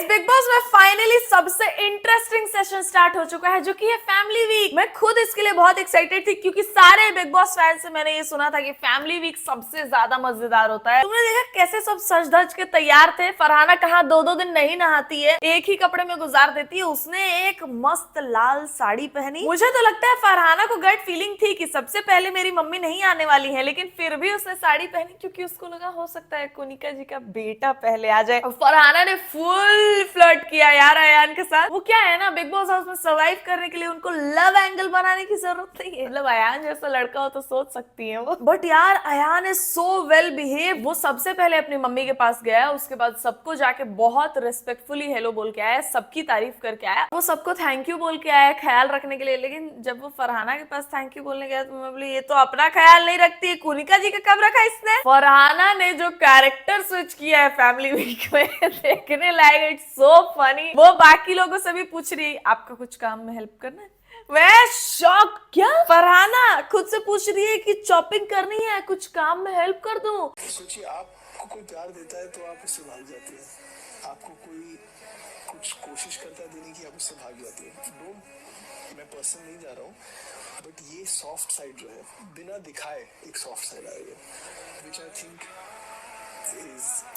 Big boss में finally सबसे interesting session start हो चुका है जो कि है फैमिली वीक। मैं खुद इसके लिए बहुत एक्साइटेड थी क्योंकि सारे बिग बॉस फैन से मैंने ये सुना था कि फैमिली वीक सबसे ज्यादा मजेदार होता है। तुमने देखा कैसे सब सज धज के तैयार थे। फरहाना कहाँ 2-2 दिन नहीं नहाती है, एक ही कपड़े में गुजार देती है। उसने एक मस्त लाल साड़ी पहनी। मुझे तो लगता है फरहाना को गट फीलिंग थी कि सबसे पहले मेरी मम्मी नहीं आने वाली है, लेकिन फिर भी उसने साड़ी पहनी क्योंकि उसको लगा हो सकता है कोनिका जी का बेटा पहले आ जाए। फरहाना ने फुल फ्लर्ट किया यार अयान के साथ। वो क्या है ना, बिग बॉस हाउस में सर्वाइव करने के लिए उनको लव एंगल बनाने की जरूरत नहीं है। मतलब अयान जैसा लड़का हो तो सोच सकती है वो, बट यार Ayaan is so well behave. वो सबसे पहले अपनी मम्मी के पास गया, उसके बाद सबको जाके बहुत रिस्पेक्टफुली हेलो बोल के आया, सबकी तारीफ करके आया। वो सबको थैंक यू बोल के आया ख्याल रखने के लिए। लेकिन जब वो फरहाना के पास थैंक यू बोलने गया तो मैं बोली ये तो अपना ख्याल नहीं रखती है, कोनिका जी का कब रखा इसने। फरहाना ने जो कैरेक्टर स्विच किया है फैमिली वीक में देखने लायक, इट्स सो फनी। वो बाकी लोगों से भी पूछ रही है आपका कुछ काम में हेल्प करना है। मैं शॉक। क्या फरहाना खुद से पूछ रही है कि चॉपिंग करनी है, कुछ काम में हेल्प कर दूं। सोचिए आपको कोई प्यार देता है तो आप उससे भाग जाती है, आपको कोई कुछ कोशिश करता है देने की, आप उससे भाग जाती है। डोंट, मैं पर्सन नहीं जा रहा हूँ, बट ये सॉफ्ट साइड जो है बिना दिखाए एक सॉफ्ट साइड आएगा,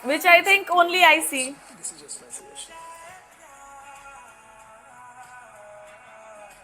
which I think only I see. this is just my suggestion.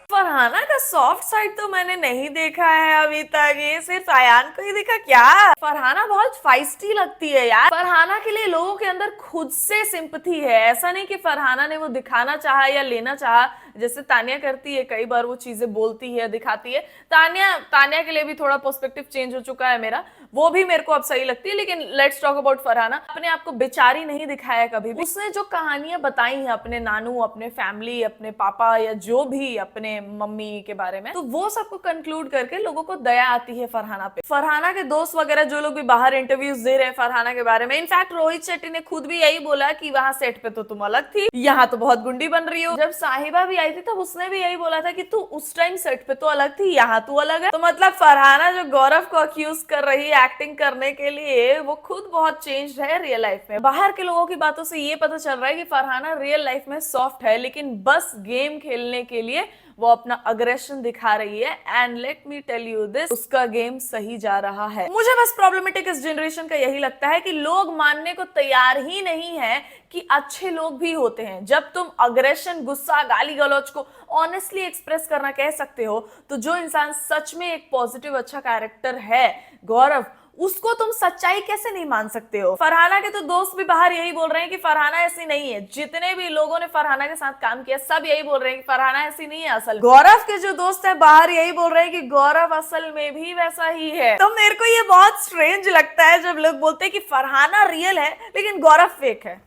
Farhana का सॉफ्ट साइड तो मैंने नहीं देखा है अभी तक, ये सिर्फ अयान को ही दिखा क्या। फरहाना बहुत फाइस्टी लगती है यार। फरहाना के लिए लोगों के अंदर खुद से सिंपैथी है। ऐसा नहीं कि फरहाना ने वो दिखाना चाहा या लेना चाहा, जैसे तानिया करती है, कई बार वो चीजें बोलती है दिखाती है। तानिया के लिए भी थोड़ा पर्सपेक्टिव चेंज हो चुका है मेरा, वो भी मेरे को अब सही लगती है। लेकिन लेट्स टॉक अबाउट फरहाना। अपने आप को बेचारी नहीं दिखाया कभी भी। उसने जो कहानियां बताई हैं अपने नानू, अपने फैमिली, अपने पापा या जो भी अपने मम्मी के बारे में, तो वो सबको कंक्लूड करके लोगों को दया आती है फरहाना पे। फरहाना के दोस्त वगैरह जो लोग भी बाहर इंटरव्यूज दे रहे हैं फरहाना के बारे में, इनफैक्ट रोहित शेट्टी ने खुद भी यही बोला कि वहां सेट पे तो तुम अलग थी, यहाँ तो बहुत गुंडी बन रही हो। जब साहिबा भी आई थी तब उसने भी यही बोला था कि तू उस टाइम सेट पे तो अलग थी, यहाँ तू अलग है। तो मतलब फरहाना जो गौरव को अक्यूज कर रही है एक्टिंग करने के लिए, वो खुद बहुत चेंज है रियल लाइफ में। बाहर के लोगों की बातों से ये पता चल रहा है कि फरहाना रियल लाइफ में सॉफ्ट है, लेकिन बस गेम खेलने के लिए वो अपना अग्रेशन दिखा रही है। And let me tell you this, उसका गेम सही जा रहा है। मुझे बस प्रॉब्लमेटिक इस जनरेशन का यही लगता है कि लोग मानने को तैयार ही नहीं है कि अच्छे लोग भी होते हैं। जब तुम अग्रेशन, गुस्सा, गाली गलौज को ऑनेस्टली एक्सप्रेस करना कह सकते हो, तो जो इंसान सच में एक पॉजिटिव अच्छा कैरेक्टर है, गौरव, उसको तुम सच्चाई कैसे नहीं मान सकते हो। फरहाना के तो दोस्त भी बाहर यही बोल रहे हैं कि फरहाना ऐसी नहीं है। जितने भी लोगों ने फरहाना के साथ काम किया सब यही बोल रहे हैं कि फरहाना ऐसी नहीं है असल। गौरव के जो दोस्त है बाहर यही बोल रहे हैं कि गौरव असल में भी वैसा ही है। तो मेरे को ये बहुत स्ट्रेंज लगता है जब लोग बोलते हैं कि फरहाना रियल है लेकिन गौरव फेक है।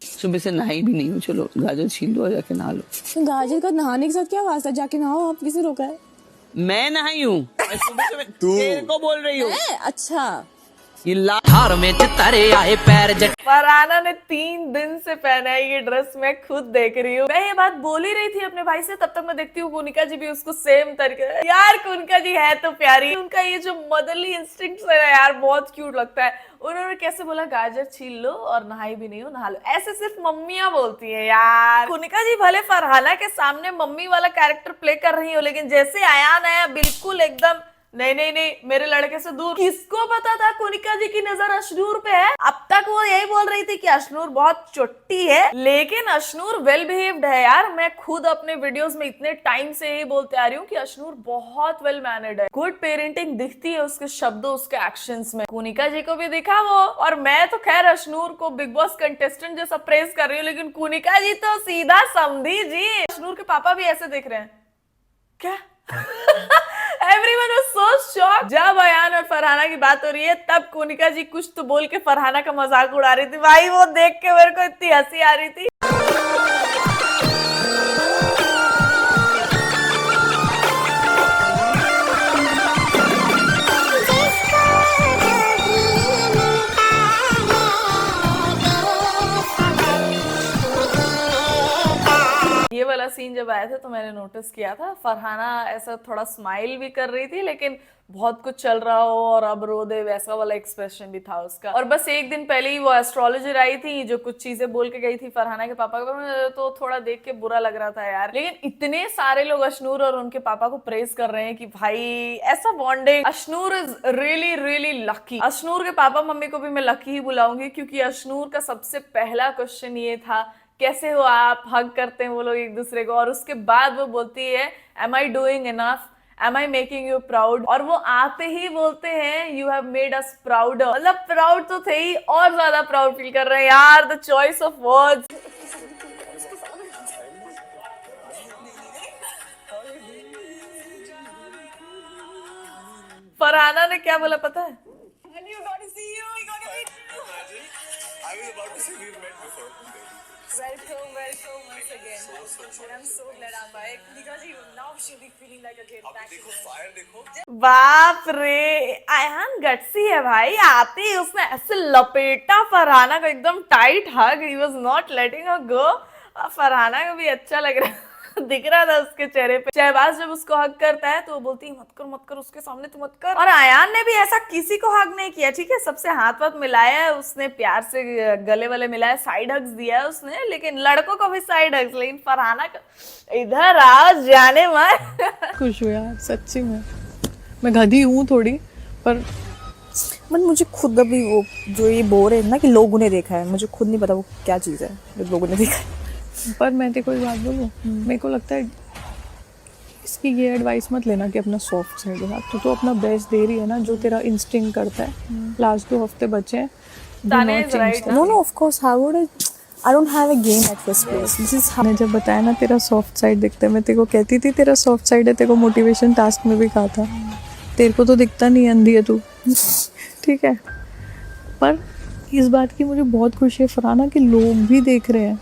सुबह से नहाई भी नहीं हूँ, चलो गाजर छील लो और जाके नहा लो। तो गाजर का नहाने के साथ क्या वास्ता, जाके नहाओ, आप किसे रोका है। मैं नहाई हूँ, तेरे को बोल रही हूँ। अच्छा, ये लाहौर में तारे आए पैर जट। फरहाना ने 3 दिन से पहना है ये ड्रेस, मैं खुद देख रही हूँ। मैं ये बात बोल ही रही थी अपने भाई से, तब तक मैं देखती हूँ कोनिका जी भी उसको सेम तरीके। यार कोनिका जी है तो प्यारी, उनका ये जो मदरली इंस्टिंक्ट्स है यार बहुत क्यूट लगता है। उन्होंने कैसे बोला गाजर छील लो और नहाई भी नहीं हो नहा लो, ऐसे सिर्फ मम्मियां बोलती है यार। कोनिका जी भले फरहाना के सामने मम्मी वाला कैरेक्टर प्ले कर रही हो, लेकिन जैसे अयान आया बिल्कुल एकदम नहीं नहीं नहीं मेरे लड़के से दूर। किसको पता था कोनिका जी की नजर अशनूर पे है। अब तक वो यही बोल रही थी कि अशनूर बहुत चुट्टी है, लेकिन अशनूर वेल बिहेव्ड है यार। मैं खुद अपने वीडियोस में इतने टाइम से यही बोलते आ रही हूँ कि अशनूर बहुत वेल मैनर्ड है। गुड पेरेंटिंग दिखती है उसके शब्दों, उसके एक्शंस में। कोनिका जी को भी दिखा वो। और मैं तो खैर अशनूर को बिग बॉस कंटेस्टेंट जैसा प्रेज कर रही हूँ, लेकिन कोनिका जी तो सीधा समझी जी। अशनूर के पापा भी ऐसे देख रहे हैं क्या? Everyone was so shocked। जब अयान और फरहाना की बात हो रही है तब कोनिका जी कुछ तो बोल के फरहाना का मजाक उड़ा रही थी। भाई वो देख के मेरे को इतनी हंसी आ रही थी। ये वाला वाला सीन जब आया था तो मैंने नोटिस किया था फरहाना ऐसा थोड़ा स्माइल भी कर रही थी, लेकिन बहुत कुछ चल रहा हो और अब रो दे वैसा वाला एक्सप्रेशन भी था उसका। और बस एक दिन पहले ही वो एस्ट्रोलॉजर आई थी जो कुछ चीजें बोल के गई थी फरहाना के पापा को, तो थोड़ा देख के बुरा लग रहा था यार। लेकिन इतने सारे लोग अशनूर और उनके पापा को प्रेज कर रहे हैं कि भाई ऐसा bonding, Ashnoor is really really lucky. Ashnoor के पापा मम्मी को भी मैं लकी ही बुलाऊंगी, क्योंकि अशनूर का सबसे पहला क्वेश्चन ये था कैसे हो आप, हग करते हैं वो लोग एक दूसरे को, और उसके बाद वो बोलती है am I doing enough, am I making you proud, और वो आते ही बोलते हैं you have made us proud. मतलब प्राउड तो थे ही, और ज्यादा प्राउड फील कर रहे हैं यार। The choice of words. Farhana ने क्या बोला पता है? I was about to say we've met before. Welcome once again. And I'm so glad I'm back because now she'll be feeling like again back. देखो फायर देखो. बाप रे, आयान गट्सी है भाई। आते ही उसने ऐसे लपेटा फरहाना को, एकदम tight hug, he was not letting her go. Farhana को भी अच्छा लग रहा दिख रहा था उसके चेहरे पे। शहबाज जब उसको हक करता है तो वो बोलती है मत कर उसके सामने, तू मत कर। और आयान ने भी ऐसा किसी को हक नहीं किया, ठीक है, सबसे हाथ वाथ मिलाया है उसने, प्यार से गले वाले मिलाया, साइड हग्स दिया है उसने, लेकिन लड़कों को भी साइड हग्स। लेकिन फरहाना का इधर आ जाने मत। खुश हूँ यार सच्ची में। मैं गधी हूँ थोड़ी, पर मुझे खुद अभी वो जो ये बोल रहे हैं ना कि लोगों ने देखा है, मुझे खुद नहीं पता वो क्या चीज़ है जो लोगों ने देखा है। पर मैं तेरे को एक बात बोलूँ, मेरे को लगता है इसकी ये एडवाइस मत लेना कि अपना सॉफ्ट साइड है। तो अपना बेस्ट दे रही है ना, जो तेरा इंस्टिंक्ट करता है। लास्ट 2 हफ्ते बचे हैं। No of course, how would I don't have a game at first place. This is मैंने जब बताया ना तेरा सॉफ्ट साइड दिखता है, मैं तेरे को कहती थी तेरा सॉफ्ट साइड है, तेरे को मोटिवेशन टास्क में भी कहा था। तेरे को तो दिखता नहीं, अंधी है तू। ठीक है, पर इस बात की मुझे बहुत खुशी है फरहाना कि लोग भी देख रहे हैं,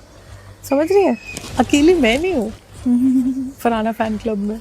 समझ रही है, अकेली मैं नहीं हूँ फरहाना फैन क्लब में।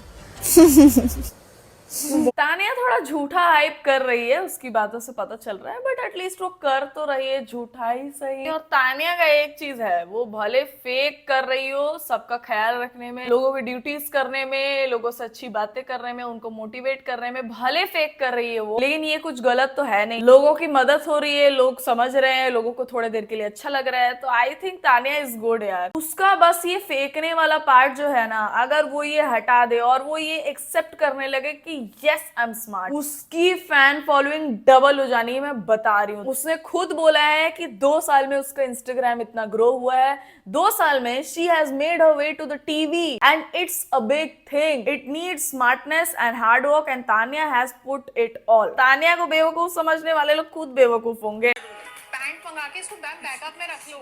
तानिया थोड़ा झूठा हाइप कर रही है, उसकी बातों से पता चल रहा है, बट एटलीस्ट वो कर तो रही है, झूठा ही सही। और तानिया का एक चीज है, वो भले फेक कर रही हो सबका ख्याल रखने में, लोगों की ड्यूटीज करने में, लोगों से अच्छी बातें करने में, उनको मोटिवेट करने में, भले फेक कर रही है वो, लेकिन ये कुछ गलत तो है नहीं। लोगों की मदद हो रही है, लोग समझ रहे हैं, लोगों को थोड़े देर के लिए अच्छा लग रहा है, तो I think Tania is good यार। उसका बस ये फेकने वाला पार्ट जो है ना, अगर वो ये हटा दे और वो ये एक्सेप्ट करने लगे कि यस आई एम स्मार्ट, उसकी फैन फॉलोइंग डबल हो जानी है, मैं बता रही हूँ। उसने खुद बोला है कि 2 साल में उसका इंस्टाग्राम इतना ग्रो हुआ है, 2 साल में she has made her way to the TV and it's a big thing, it needs smartness and hard work and Tanya has put it all. Tanya को बेवकूफ समझने वाले लोग खुद बेवकूफ होंगे। पैंट मंगा के इसको बैकअप में रख लो।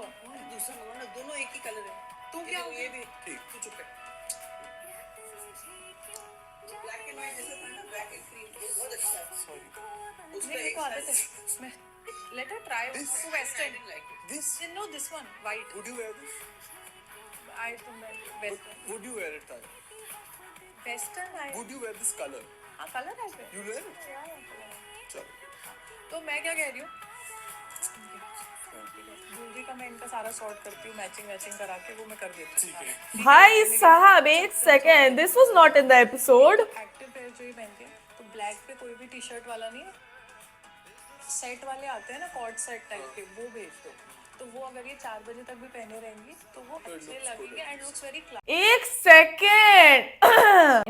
दोनों एक ही कलर है। तू क्या हो गया? ठीक, तू चुप कर. ब्लैक एंड व्हाइट जैसे था ना, ब्लैक एंड क्रीम, बहुत अच्छा है। Sorry. उसका एक आदत है। मैं let her try western like This? No this one white Would you wear this? I don't western Would you wear it, Tanya? Western I Would you wear this color? हां colour है पे You wear it? चलो. तो मैं क्या कह रही हूँ, ज्वेलरी का मैं इनका सारा सॉर्ट करती हूँ, मैचिंग करा के वो मैं कर देती हूँ। भाई साहब एक second, this was not in the episode. Active wear जो ये पहनते हैं, तो ब्लैक पे कोई भी टी शर्ट वाला नहीं है, सेट वाले आते हैं ना, कॉर्ड सेट टाइप के, वो भेज दो। तो वो अगर ये 4 बजे तक भी पहने रहेंगी तो वो अच्छे लगेंगे एंड लुक्स वेरी क्लास। एक सेकेंड,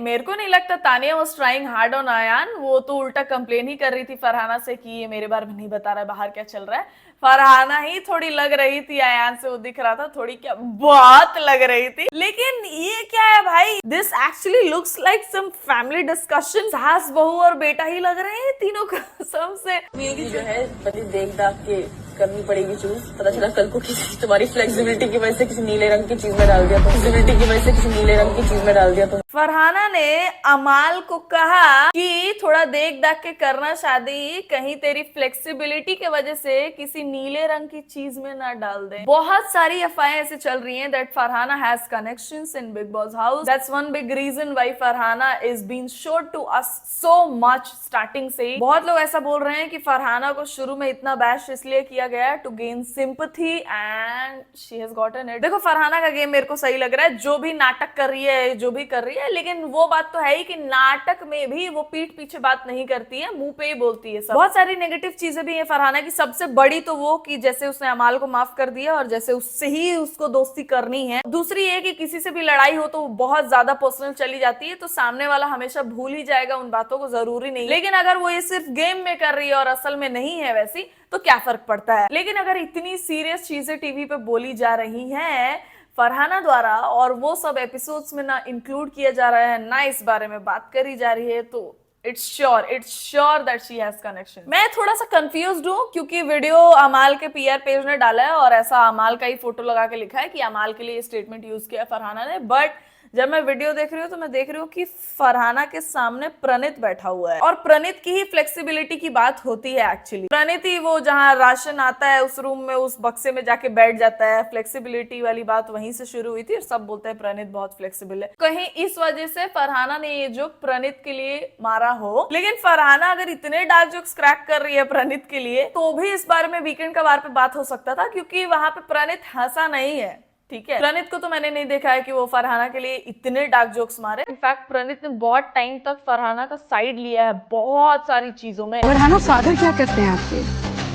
मेरे को नहीं लगता Tanya was trying hard on Ayaan. वो तो उल्टा कंप्लेन ही कर रही थी फरहाना से कि ये मेरे बारे में नहीं बता रहा है बाहर क्या चल रहा है। फरहाना ही थोड़ी लग रही थी आयान से, वो दिख रहा था थोड़ी, क्या बहुत लग रही थी। लेकिन ये क्या है भाई, this actually looks like some family discussion. सास बहू और बेटा ही लग रहे हैं तीनों कसम से। मेरी जो है बड़ी देख दाख के करनी पड़ेगी चूज। पता चला कल को किसी तुम्हारी फ्लेक्सिबिलिटी की वजह से किसी नीले रंग की चीज में डाल दिया, तो फ्लेक्सिबिलिटी की वजह से किसी नीले रंग की चीज में डाल दिया। तो फरहाना ने अमाल को कहा कि थोड़ा देख दाख के करना शादी, कहीं तेरी फ्लेक्सिबिलिटी की वजह से किसी नीले रंग की चीज में ना डाल दे। बहुत सारी अफवाहें ऐसे चल रही हैं that Farhana has connections in Bigg Boss house. That's one big reason why Farhana is been showed to us so much starting से ही। बहुत लोग ऐसा बोल रहे हैं कि फरहाना को शुरू में इतना बैश इसलिए किया किया गया है to gain sympathy and she has gotten it. देखो फरहाना का गेम मेरे को सही लग रहा है, जो भी नाटक कर रही है, जो भी कर रही है, लेकिन वो बात तो है ही कि नाटक में भी वो पीठ पीछे बात नहीं करती है, मुंह पे ही बोलती है सब। बहुत सारी नेगेटिव चीजें भी है फरहाना की, सबसे बड़ी तो वो कि जैसे उसने अमाल को माफ कर दिया और जैसे उससे ही उसको दोस्ती करनी है। दूसरी ये कि किसी से भी लड़ाई हो तो बहुत ज्यादा पर्सनल चली जाती है, तो सामने वाला हमेशा भूल ही जाएगा उन बातों को, जरूरी नहीं। लेकिन अगर वो ये सिर्फ गेम में कर रही है और असल में नहीं है वैसी, तो क्या फर्क पड़ता है। लेकिन अगर इतनी सीरियस चीजें टीवी पे बोली जा रही हैं फरहाना द्वारा और वो सब एपिसोड्स में ना इंक्लूड किया जा रहा है, ना इस बारे में बात करी जा रही है, तो it's sure that she has connection. मैं थोड़ा सा कंफ्यूज्ड हूँ क्योंकि वीडियो अमाल के पीआर पेज ने डाला है और ऐसा अमाल का ही फोटो लगा के लिखा है कि अमाल के लिए स्टेटमेंट यूज किया फरहाना ने, बट जब मैं वीडियो देख रही हूँ तो मैं देख रही हूँ कि फरहाना के सामने प्रणीत बैठा हुआ है और प्रणीत की ही फ्लेक्सिबिलिटी की बात होती है एक्चुअली। प्रणीत ही वो जहाँ राशन आता है उस रूम में उस बक्से में जाके बैठ जाता है, फ्लेक्सिबिलिटी वाली बात वहीं से शुरू हुई थी और सब बोलते हैं प्रणीत बहुत फ्लेक्सिबल है। कहीं इस वजह से फरहाना ने ये जोक प्रणीत के लिए मारा हो, लेकिन फरहाना अगर इतने डार्क जोक्स क्रैक कर रही है प्रणीत के लिए तो भी इस बारे में वीकेंड का वार पे बात हो सकता था, क्योंकि वहां पे प्रणीत हंसा नहीं है। ठीक है, प्रणीत को तो मैंने नहीं देखा है कि वो फरहाना के लिए इतने डार्क जोक्स मारे। इनफैक्ट प्रणीत ने बहुत टाइम तक फरहाना का साइड लिया है बहुत सारी चीजों में। फरहाना फादर क्या करते हैं आपके?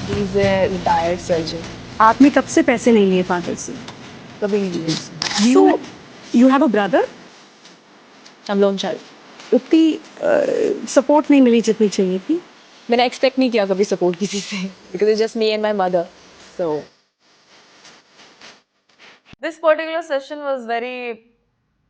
He is a retired surgeon. आपने कब से पैसे नहीं लिए फादर से? कभी यू हैव अ ब्रदर? हम लोन चाइल्ड। उतनी सपोर्ट नहीं मिली जितनी चाहिए थी। मैंने एक्सपेक्ट नहीं किया कभी सपोर्ट किसी से, because it's just me and my mother. So this particular session was very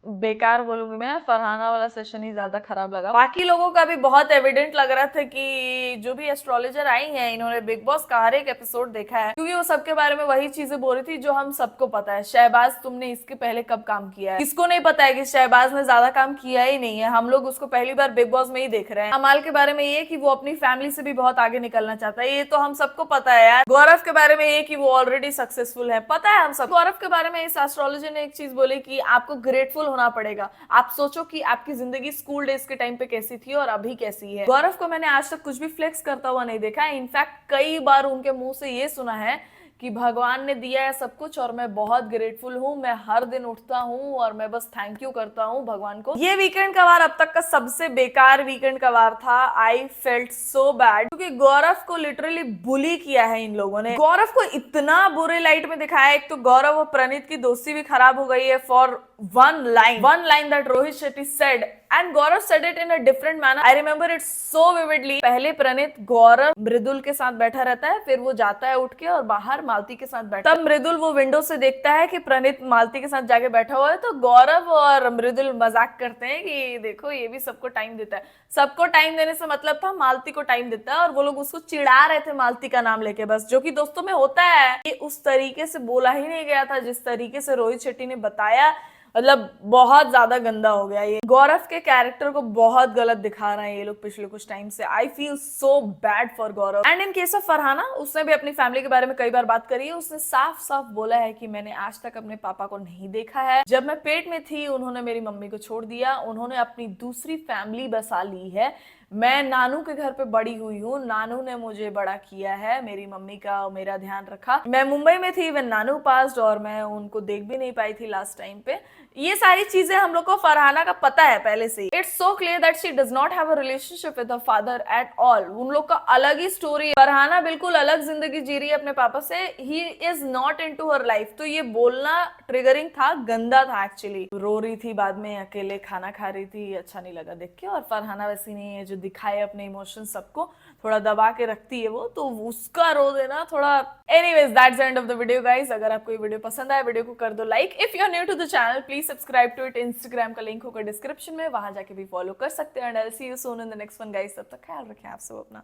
बेकार बोलूंगी मैं, फरहाना वाला सेशन ही ज्यादा खराब लगा। बाकी लोगों का भी बहुत एविडेंट लग रहा था कि जो भी एस्ट्रोलॉजर आई हैं इन्होंने बिग बॉस का हर एक एपिसोड देखा है, क्योंकि वो सबके बारे में वही चीजें बोल रही थी जो हम सबको पता है। शहबाज तुमने इसके पहले कब काम किया है? किसको नहीं पता है कि शहबाज ने ज्यादा काम किया ही नहीं है, हम लोग उसको पहली बार बिग बॉस में ही देख रहे हैं। अमाल के बारे में ये कि वो अपनी फैमिली से भी बहुत आगे निकलना चाहता है, ये तो हम सबको पता है यार। गौरव के बारे में ये कि वो ऑलरेडी सक्सेसफुल है, पता है हम सब। गौरव के बारे में इस एस्ट्रोलॉजर ने एक चीज बोली कि आपको ग्रेटफुल होना पड़ेगा। आप सोचो कि आपकी जिंदगी स्कूल डेज के टाइम पे कैसी थी और अभी कैसी है। गौरव को मैंने आज तक कुछ भी फ्लेक्स करता हुआ नहीं देखा है। इनफैक्ट कई बार उनके मुंह से ये सुना है कि भगवान ने दिया है सब कुछ और मैं बहुत ग्रेटफुल हूँ, मैं हर दिन उठता हूँ और मैं बस थैंक यू करता हूँ भगवान को। ये वीकेंड का वार अब तक का सबसे बेकार वीकेंड का वार था। आई फेल्ट सो बैड क्योंकि गौरव को लिटरली बुली किया है इन लोगों ने। गौरव को इतना बुरे लाइट में दिखाया। एक तो गौरव और प्रणीत की दोस्ती भी खराब हो गई है for one line that Rohit Shetty said and Gaurav said it in a different manner. I remember it so vividly. पहले प्रणीत गौरव मृदुल के साथ बैठा रहता है, फिर वो जाता है उठ के और बाहर मालती के साथ बैठा है। तब मृदुल वो विंडो से देखता है कि प्रणीत मालती के साथ जाके बैठा हुआ है, तो गौरव और मृदुल मजाक करते हैं कि देखो ये भी सबको टाइम देता है। सबको टाइम देने से मतलब था मालती को टाइम देता है, और वो लोग उसको चिढ़ा रहे थे मालती का नाम लेके बस, जो कि दोस्तों में होता है। ये उस तरीके से बोला ही नहीं गया था जिस तरीके से रोहित शेट्टी ने बताया, मतलब बहुत ज्यादा गंदा हो गया। ये गौरव के कैरेक्टर को बहुत गलत दिखा रहे हैं ये लोग पिछले कुछ टाइम से। I feel so bad for Gaurav. And in case of Farhana, उसने भी अपनी फैमिली के बारे में कई बार बात करी है। उसने साफ साफ बोला है कि मैंने आज तक अपने पापा को नहीं देखा है। जब मैं पेट में थी उन्होंने मेरी मम्मी को छोड़ दिया, उन्होंने अपनी दूसरी फैमिली बसा ली है। मैं नानू के घर पे बड़ी हुई हूँ, नानू ने मुझे बड़ा किया है, मेरी मम्मी का मेरा ध्यान रखा। मैं मुंबई में थी व्हेन नानू पास्ड और मैं उनको देख भी नहीं पाई थी लास्ट टाइम पे। ये सारी चीजें हम लोग को फरहाना का पता है पहले से। It's so clear that she does not have a relationship with her father at all. उन लोग का अलग ही स्टोरी है। फरहाना बिल्कुल अलग जिंदगी जी रही है अपने पापा से। He is not into her life. तो ये बोलना ट्रिगरिंग था, गंदा था एक्चुअली। रो रही थी बाद में, अकेले खाना खा रही थी, अच्छा नहीं लगा देख के। और फरहाना वैसी नहीं है जो दिखाए अपने इमोशन सबको, थोड़ा दबा के रखती है वो, तो उसका रो देना थोड़ा। Anyways that's the end of the video guys. अगर आपको ये वीडियो पसंद आए वीडियो को कर दो like. If you are new to the channel please subscribe to it. Instagram का लिंक होगा डिस्क्रिप्शन में, वहां जाके भी फॉलो कर सकते हैं। And I will see you soon in the next one guys. तब तक ख्याल रखें आप सब अपना।